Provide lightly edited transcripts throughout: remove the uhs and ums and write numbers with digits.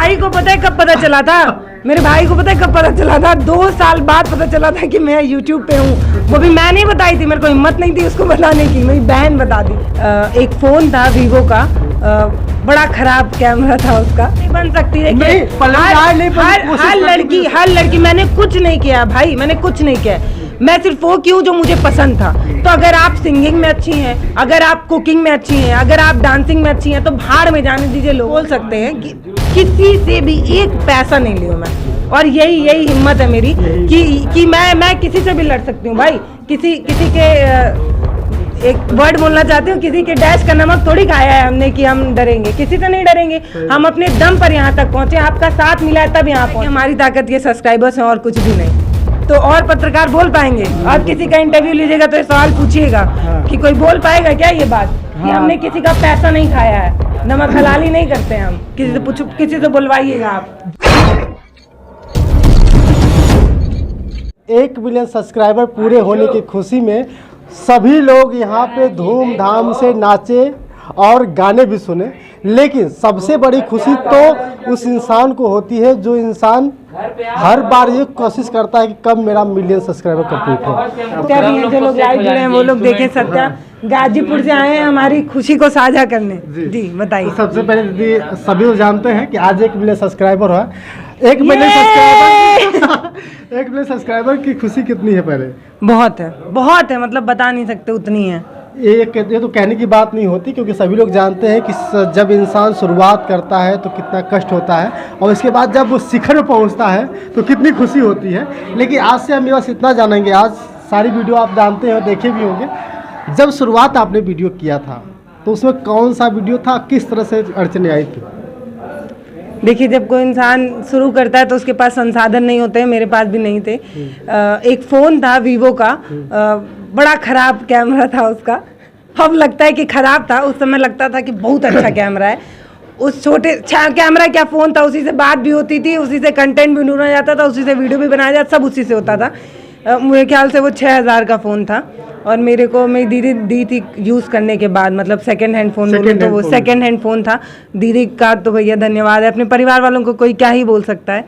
भाई को पता है कब पता चला था? मेरे भाई को पता है कब पता चला था? 2 साल बाद पता चला था कि मैं YouTube पे हूँ। वो भी मैं नहीं बताई थी, मेरे को हिम्मत नहीं थी उसको बताने की, मेरी बहन बता दी। एक फ़ोन था वीवो का, बड़ा खराब कैमरा था उसका। नहीं बन सकती है हर लड़की। मैंने कुछ नहीं किया भाई, मैंने कुछ नहीं किया। मैं सिर्फ वो क्यों जो मुझे पसंद था। तो अगर आप सिंगिंग में अच्छी हैं, अगर आप कुकिंग में अच्छी हैं, अगर आप डांसिंग में अच्छी हैं, तो भाड़ में जाने दीजिए। लोग बोल सकते हैं कि किसी से भी एक पैसा नहीं लिया मैं, और यही हिम्मत है मेरी कि मैं किसी से भी लड़ सकती हूँ भाई। किसी के एक वर्ड बोलना चाहती हूँ, किसी के डैश का नमक थोड़ी खाया है हमने कि हम डरेंगे, किसी से नहीं डरेंगे। हम अपने दम पर यहाँ तक पहुँचे, आपका साथ मिला है तब यहाँ पहुँचे। हमारी ताकत ये सब्सक्राइबर्स हैं और कुछ भी नहीं। तो और पत्रकार बोल पाएंगे? आप किसी का इंटरव्यू लीजिएगा तो ये सवाल पूछिएगा कि कोई बोल पाएगा क्या ये बात कि हमने किसी का पैसा नहीं खाया है, नमक हलाली नहीं करते हैं हम। किसी से पूछो, किसी से बुलवाइएगा आप। 1 मिलियन सब्सक्राइबर पूरे होने की खुशी में सभी लोग यहाँ पे धूमधाम से नाचे और गाने भी सुने, लेकिन सबसे बड़ी खुशी तो उस इंसान को होती है जो इंसान हर बार ये कोशिश करता है कि कब मेरा मिलियन सब्सक्राइबर कंप्लीट हो। क्या भी हैं जो लोग लाइव जुड़े हैं वो लोग देखें। सत्या गाजीपुर से आए हैं हमारी खुशी को साझा करने। जी बताइए। तो सबसे पहले दीदी, सभी लोग जानते हैं कि आज 1 मिलियन सब्सक्राइबर हुआ। 1 मिलियन सब्सक्राइबर 1 मिलियन सब्सक्राइबर की खुशी कितनी है? पहले बहुत है, मतलब बता नहीं सकते उतनी है। ये तो कहने की बात नहीं होती, क्योंकि सभी लोग जानते हैं कि जब इंसान शुरुआत करता है तो कितना कष्ट होता है, और इसके बाद जब वो शिखर में पहुंचता है तो कितनी खुशी होती है। लेकिन आज से हम बस इतना जानेंगे, आज सारी वीडियो आप जानते हैं और देखे भी होंगे। जब शुरुआत आपने वीडियो किया था तो उसमें कौन सा वीडियो था, किस तरह से अड़चने आई थी? देखिए, जब कोई इंसान शुरू करता है तो उसके पास संसाधन नहीं होते हैं, मेरे पास भी नहीं थे। एक फ़ोन था वीवो का, बड़ा ख़राब कैमरा था उसका। अब लगता है कि ख़राब था, उस समय लगता था कि बहुत अच्छा कैमरा है। उस छोटे कैमरा क्या फ़ोन था, उसी से बात भी होती थी, उसी से कंटेंट भी ढूंढा जाता था, उसी से वीडियो भी बनाया जाता, सब उसी से होता था। मेरे ख्याल से वो 6000 का फ़ोन था, और मेरे को मेरी दीदी दी थी यूज़ करने के बाद, मतलब सेकंड हैंड फ़ोन बोलूँ तो वो सेकंड हैंड फ़ोन था। दीदी का तो भैया धन्यवाद है। अपने परिवार वालों को कोई क्या ही बोल सकता है,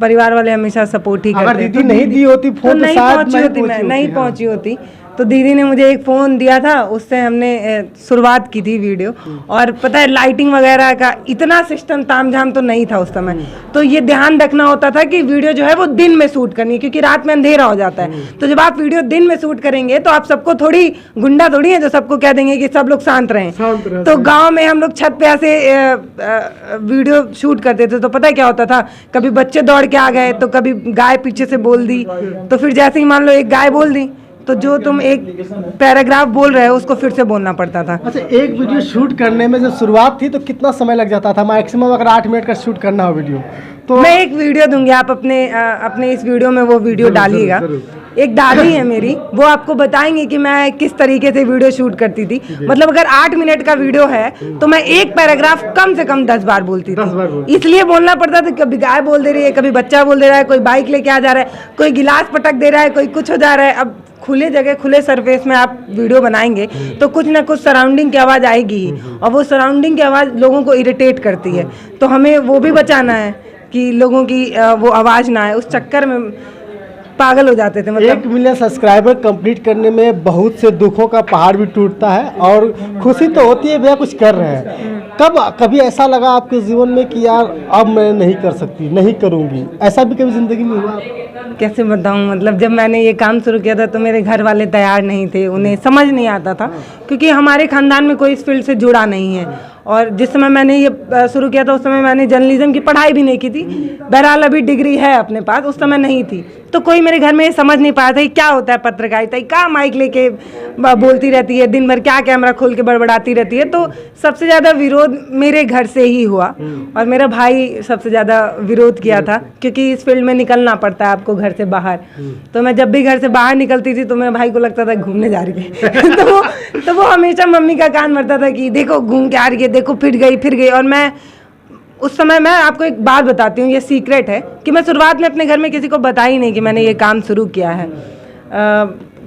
परिवार वाले हमेशा सपोर्ट ही करते हैं। दीदी नहीं दी होती फ़ोन तो नहीं पहुँची होती, मैं नहीं पहुँची होती, तो दीदी ने मुझे एक फ़ोन दिया था, उससे हमने शुरुआत की थी वीडियो। और पता है लाइटिंग वगैरह का इतना सिस्टम तामझाम तो नहीं था उस समय, तो ये ध्यान रखना होता था कि वीडियो जो है वो दिन में शूट करनी है, क्योंकि रात में अंधेरा हो जाता है। तो जब आप वीडियो दिन में शूट करेंगे तो आप सबको थोड़ी गुंडा थोड़ी है जो सबको कह देंगे कि सब लोग शांत रहें। तो गाँव में हम लोग छत पे ऐसे वीडियो शूट करते थे, तो पता है क्या होता था, कभी बच्चे दौड़ के आ गए तो कभी गाय पीछे से बोल दी, तो फिर जैसे ही मान लो एक गाय बोल दी तो जो तुम एक पैराग्राफ बोल रहे हो उसको फिर से बोलना पड़ता था। अच्छा, एक वीडियो शूट करने में जब शुरुआत थी तो कितना समय लग जाता था? मैक्सिमम अगर 8 मिनट का शूट करना हो वीडियो तो मैं एक वीडियो दूंगी, आप अपने इस वीडियो में वो वीडियो डालिएगा। एक दादी है मेरी, वो आपको बताएंगे कि मैं किस तरीके से वीडियो शूट करती थी। मतलब अगर 8 मिनट का वीडियो है तो मैं एक पैराग्राफ कम से कम 10 बार बोलती थी। इसलिए बोलना पड़ता था, कभी गाय बोल दे रही है, कभी बच्चा बोल दे रहा है, कोई बाइक लेके आ जा रहा है, कोई गिलास पटक दे रहा है, कोई कुछ हो जा रहा है। अब खुले जगह खुले सरफेस में आप वीडियो बनाएंगे तो कुछ ना कुछ सराउंडिंग की आवाज़ आएगी ही, और वो सराउंडिंग की आवाज़ लोगों को इरिटेट करती है। तो हमें वो भी बचाना है कि लोगों की वो आवाज़ ना आए, उस चक्कर में पागल हो जाते थे। मतलब 1 मिलियन सब्सक्राइबर कंप्लीट करने में बहुत से दुखों का पहाड़ भी टूटता है, और खुशी तो होती है भैया कुछ कर रहे हैं। कभी ऐसा लगा आपके जीवन में कि यार अब मैं नहीं कर सकती, नहीं करूँगी, ऐसा भी कभी ज़िंदगी में हुआ? कैसे बताऊं, मतलब जब मैंने ये काम शुरू किया था तो मेरे घर वाले तैयार नहीं थे, उन्हें समझ नहीं आता था, क्योंकि हमारे ख़ानदान में कोई इस फील्ड से जुड़ा नहीं है। और जिस समय मैंने ये शुरू किया था उस समय मैंने जर्नलिज्म की पढ़ाई भी नहीं की थी। बहरहाल अभी डिग्री है अपने पास, उस समय नहीं थी। तो कोई मेरे घर में समझ नहीं पाया था कि क्या होता है पत्रकारिता, क्या माइक लेके बोलती रहती है, दिन भर क्या कैमरा खोल के बड़बड़ाती रहती है। तो सबसे ज़्यादा विरोध मेरे घर से ही हुआ, और मेरा भाई सबसे ज़्यादा विरोध किया था, क्योंकि इस फील्ड में निकलना पड़ता है आपको घर से बाहर। तो मैं जब भी घर से बाहर निकलती थी तो मेरे भाई को लगता था घूमने जा रही है तो वो हमेशा मम्मी का कान भरता था कि देखो घूम के आ रही है, देखो फिर गई। और मैं उस समय, मैं आपको एक बात बताती हूँ, ये सीक्रेट है कि मैं शुरुआत में अपने घर में किसी को बताई नहीं कि मैंने ये काम शुरू किया है।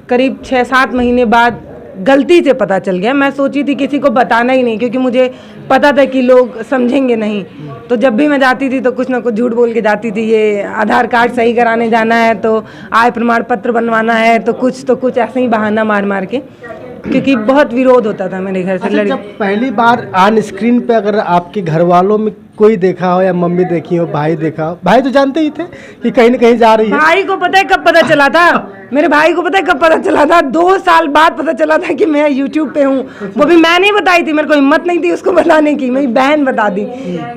करीब 6-7 महीने बाद गलती से पता चल गया। मैं सोची थी किसी को बताना ही नहीं, क्योंकि मुझे पता था कि लोग समझेंगे नहीं। तो जब भी मैं जाती थी तो कुछ ना कुछ झूठ बोल के जाती थी, ये आधार कार्ड सही कराने जाना है, तो आय प्रमाण पत्र बनवाना है, तो कुछ ऐसे ही बहाना मार मार के, क्योंकि बहुत विरोध होता था मेरे घर से। अच्छा, जब पहली बार ऑन स्क्रीन पे अगर आपके घर वालों में कोई देखा हो या मम्मी देखी हो, भाई देखा हो, भाई तो जानते ही थे कि कहीं ना कहीं जा रही है। भाई को पता है कब पता चला था? मेरे भाई को पता है कब पता चला था? 2 साल बाद पता चला था कि मैं YouTube पे हूँ। वो भी मैं नहीं बताई थी, मेरे को हिम्मत नहीं थी उसको बताने की। मेरी बहन बता दी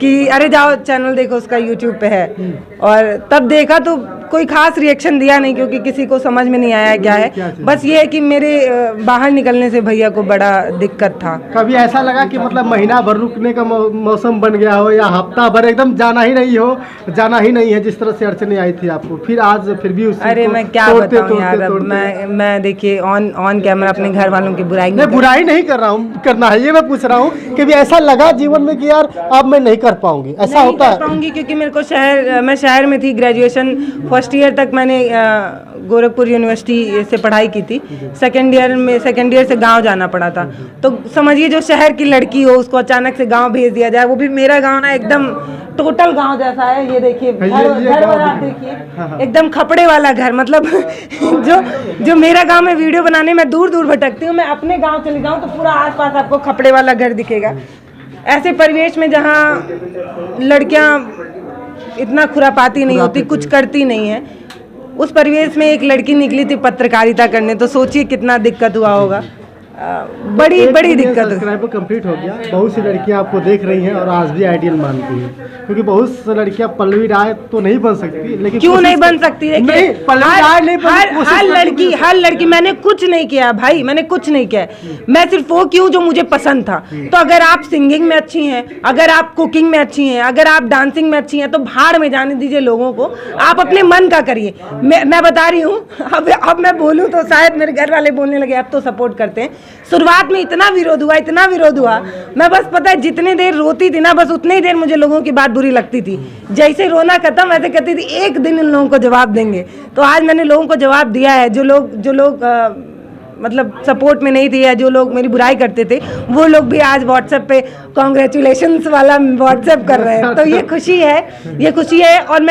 कि अरे जाओ चैनल देखो, उसका YouTube पे है। और तब देखा तो कोई खास रिएक्शन दिया नहीं, क्योंकि किसी को समझ में नहीं आया क्या है। बस ये है कि मेरे बाहर निकलने से भैया को बड़ा दिक्कत था। कभी ऐसा लगा कि मतलब महीना भर रुकने का मौसम बन गया हो, या हफ्ता भर एकदम जाना ही नहीं है, जिस तरह से अड़चने आई थी आपको, फिर आज फिर भी उस अरे मैं क्या बताऊं यार, अब मैं देखिए ऑन कैमरा अपने घर वालों की बुराई नहीं कर रहा हूँ, करना है ये मैं पूछ रहा हूँ कि भी ऐसा लगा जीवन में कि यार अब मैं नहीं कर पाऊंगी, ऐसा होता है? पाऊंगी क्योंकि मेरे को मैं शहर में थी। ग्रेजुएशन फर्स्ट ईयर तक मैंने गोरखपुर यूनिवर्सिटी से पढ़ाई की थी। सेकेंड ईयर से गांव जाना पड़ा था। तो समझिए जो शहर की लड़की हो उसको अचानक से गांव भेज दिया जाए, वो भी मेरा गांव ना एकदम टोटल गांव जैसा है। ये देखिए घर आप देखिए, एकदम खपड़े वाला घर। मतलब जो मेरा गांव में वीडियो बनाने में दूर दूर भटकती हूँ, मैं अपने गांव चली जाऊँ तो पूरा आसपास आपको खपड़े वाला घर दिखेगा। ऐसे परिवेश में जहाँ लड़कियाँ इतना खुरापाती नहीं होती, कुछ करती नहीं है, उस परिवेश में एक लड़की निकली थी पत्रकारिता करने। तो सोचिए कितना दिक्कत हुआ होगा। बड़ी दिक्कत। सब्सक्राइबर कंप्लीट हो गया। बहुत सी लड़कियां आपको देख रही हैं और आज भी आइडियल मानती हैं, क्योंकि बहुत सी लड़कियां पल्लवी राय तो नहीं बन सकती, लेकिन क्यों नहीं बन सकती? हर लड़की मैंने कुछ नहीं किया भाई, मैंने कुछ नहीं किया। मैं सिर्फ वो क्यों जो मुझे पसंद था। तो अगर आप सिंगिंग में अच्छी हैं, अगर आप कुकिंग में अच्छी हैं, अगर आप डांसिंग में अच्छी हैं, तो भाड़ में जाने दीजिए लोगों को। आप अपने मन का करिए। मैं बता रही हूँ, अब मैं बोलूँ तो शायद मेरे घर वाले बोलने लगे, अब तो सपोर्ट करते हैं। शुरुआत में इतना विरोध हुआ, मैं बस पता है जितनी देर रोती थी ना, बस उतनी देर मुझे लोगों की बात बुरी लगती थी। जैसे रोना खत्म वैसे कहती थी एक दिन इन लोगों को जवाब देंगे। तो आज मैंने लोगों को जवाब दिया है। जो लोग मतलब सपोर्ट में नहीं थे या जो लोग मेरी बुराई करते थे, वो लोग भी आज व्हाट्सएप पे कॉन्ग्रेचुलेशंस वाला व्हाट्सएप कर रहे हैं। तो ये खुशी है। और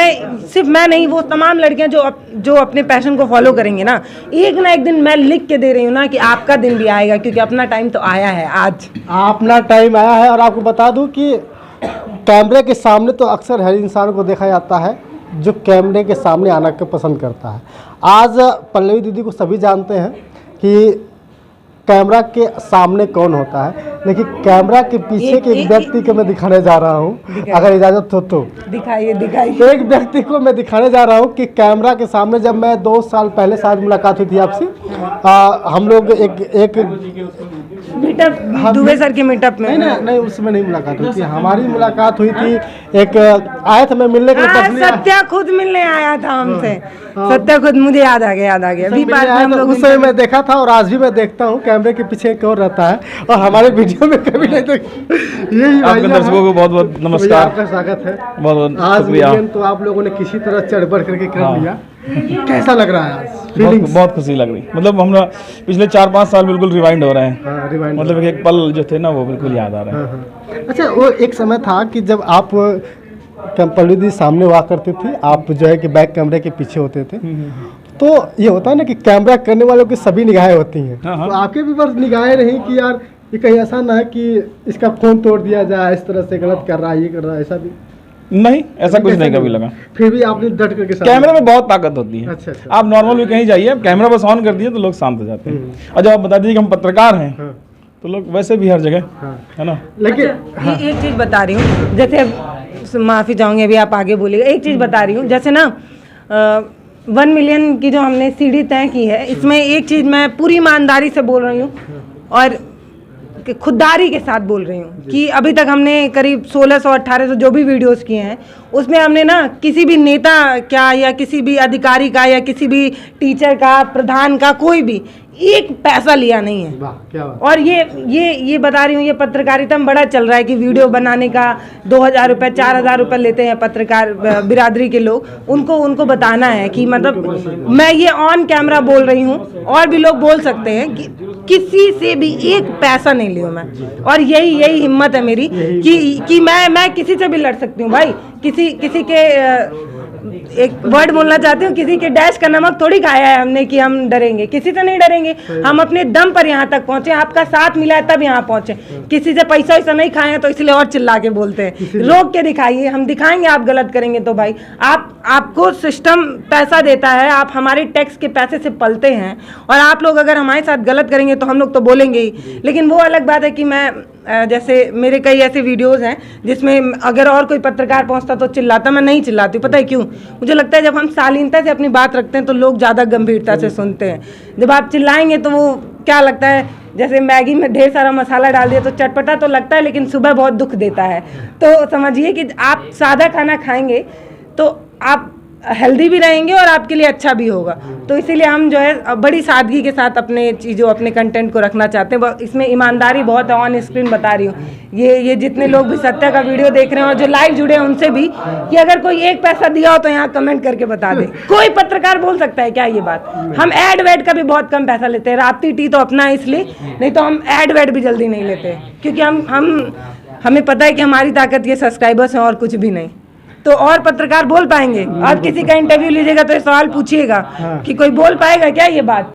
सिर्फ मैं नहीं, वो तमाम लड़कियां जो अपने पैशन को फॉलो करेंगे ना एक दिन मैं लिख के दे रही हूँ ना कि आपका दिन भी आएगा, क्योंकि अपना टाइम तो आया है। आज अपना टाइम आया है। और आपको बता दूं कि कैमरे के सामने तो अक्सर हर इंसान को देखा जाता है जो कैमरे के सामने आना को पसंद करता है। आज पल्लवी दीदी को सभी जानते हैं कि कैमरा के सामने कौन होता है, लेकिन कैमरा के पीछे के एक व्यक्ति को मैं दिखाने जा रहा हूँ, अगर इजाज़त हो तो दिखाइए। एक व्यक्ति को मैं दिखाने जा रहा हूँ कि कैमरा के सामने, जब मैं 2 साल पहले शायद मुलाकात हुई थी आपसे, हम लोग एक मीटअप, दुबे सर के मीटअप में नहीं उसमें नहीं मुलाकात हुई थी। हमारी मुलाकात हुई थी, एक आया था मैं मिलने के लिए, सत्या खुद मिलने आया था हमसे। सत्या खुद, मुझे याद आ गया अभी बात में हम लोग। उस समय मैं देखा था और आज भी मैं देखता हूँ कैमरे के पीछे कौन रहता है, और हमारे वीडियो में कभी नहीं देखा। यही आपके दर्शकों को बहुत बहुत नमस्कार, आपका स्वागत है। बहुत आज वीडियो तो आप लोगों ने किसी तरह चढ़ बढ़ करके कर लिया। कैसा लग रहा है आज? बहुत खुशी लग रही। मतलब हम पिछले 4-5 साल बिल्कुल रिवाइंड हो रहे हैं। मतलब एक पल जो थे ना वो बिल्कुल याद आ रहे हैं। अच्छा, वो एक समय था कि जब आप पल्लवी दी सामने हुआ करती थी, आप जो है कि बैक कैमरे के पीछे होते थे, तो ये होता है ना कि कैमरा करने वालों की सभी निगाहें होती हैं। तो आपके भी बस निगाहें रही कि यार ये कहीं ऐसा ना है कि इसका फोन तोड़ दिया जाए, इस तरह से गलत कर रहा है, ये कर रहा है, ऐसा भी नहीं, ऐसा कुछ नहीं कभी लगा। फिर भी आपने डट करके कैमरे में बहुत ताकत होती है। अच्छा। आप नॉर्मल भी कहीं जाइए, कैमरा बस ऑन कर दिए तो लोग शांत हो जाते हैं। और जब आप बता दीजिए कि हम पत्रकार हैं, तो लोग वैसे भी हर जगह है ना। लेकिन एक चीज़ बता रही हूँ, जैसे माफ़ी चाहूँगी अभी आप आगे बोलिएगा। एक चीज़ बता रही हूँ, जैसे ना 1 मिलियन की जो हमने सीढ़ी तय की है, इसमें एक चीज़ मैं पूरी ईमानदारी से बोल रही हूँ और खुददारी के साथ बोल रही हूँ कि अभी तक हमने करीब 1600-1800 जो भी वीडियोस किए हैं, उसमें हमने ना किसी भी नेता क्या या किसी भी अधिकारी का या किसी भी टीचर का, प्रधान का, कोई भी एक पैसा लिया नहीं है। वाह क्या बात। और ये बता रही हूँ, ये पत्रकारिता में बड़ा चल रहा है कि वीडियो बनाने का 2000 रुपये 4000 रुपये लेते हैं पत्रकार बिरादरी के लोग। उनको बताना है कि मतलब मैं ये ऑन कैमरा बोल रही हूँ और भी लोग बोल सकते हैं कि किसी से भी एक पैसा नहीं लियो मैं। और यही हिम्मत है मेरी कि मैं किसी से भी लड़ सकती हूँ भाई। किसी के एक वर्ड बोलना चाहती हूँ, किसी के डैश का नमक थोड़ी खाया है हमने कि हम डरेंगे, किसी से नहीं डरेंगे। हम अपने दम पर यहाँ तक पहुँचे, आपका साथ मिला है तब यहाँ पहुँचे। किसी से पैसा वैसा नहीं खाए तो इसलिए और चिल्ला के बोलते हैं। रोक के दिखाइए, हम दिखाएंगे आप गलत करेंगे तो भाई। आपको सिस्टम पैसा देता है, आप हमारे टैक्स के पैसे से पलते हैं, और आप लोग अगर हमारे साथ गलत करेंगे तो हम लोग तो बोलेंगे ही। लेकिन वो अलग बात है कि मैं जैसे मेरे कई ऐसे वीडियोस हैं जिसमें अगर और कोई पत्रकार पहुंचता तो चिल्लाता, मैं नहीं चिल्लाती। पता है क्यों? मुझे लगता है जब हम शालीनता से अपनी बात रखते हैं तो लोग ज़्यादा गंभीरता से सुनते हैं। जब आप चिल्लाएंगे तो वो क्या लगता है, जैसे मैगी में ढेर सारा मसाला डाल दिया तो चटपटा तो लगता है लेकिन सुबह बहुत दुख देता है। तो समझिए कि आप सादा खाना खाएंगे तो आप हेल्दी भी रहेंगे और आपके लिए अच्छा भी होगा। तो इसीलिए हम जो है बड़ी सादगी के साथ अपने कंटेंट को रखना चाहते हैं। इसमें ईमानदारी बहुत है, ऑन स्क्रीन बता रही हूँ। ये जितने लोग भी सत्या का वीडियो देख रहे हैं और जो लाइव जुड़े हैं उनसे भी कि अगर कोई एक पैसा दिया हो तो यहाँ कमेंट करके बता दे। कोई पत्रकार बोल सकता है क्या ये बात? हम एड वेड का भी बहुत कम पैसा लेते हैं। राप्ती टी तो अपना है इसलिए, नहीं तो हम एड वेड भी जल्दी नहीं लेते, क्योंकि हमें पता है कि हमारी ताकत ये सब्सक्राइबर्स हैं और कुछ भी नहीं। तो और पत्रकार बोल पाएंगे? आप किसी का इंटरव्यू लीजिएगा तो ये सवाल पूछिएगा कि कोई बोल पाएगा क्या ये बात?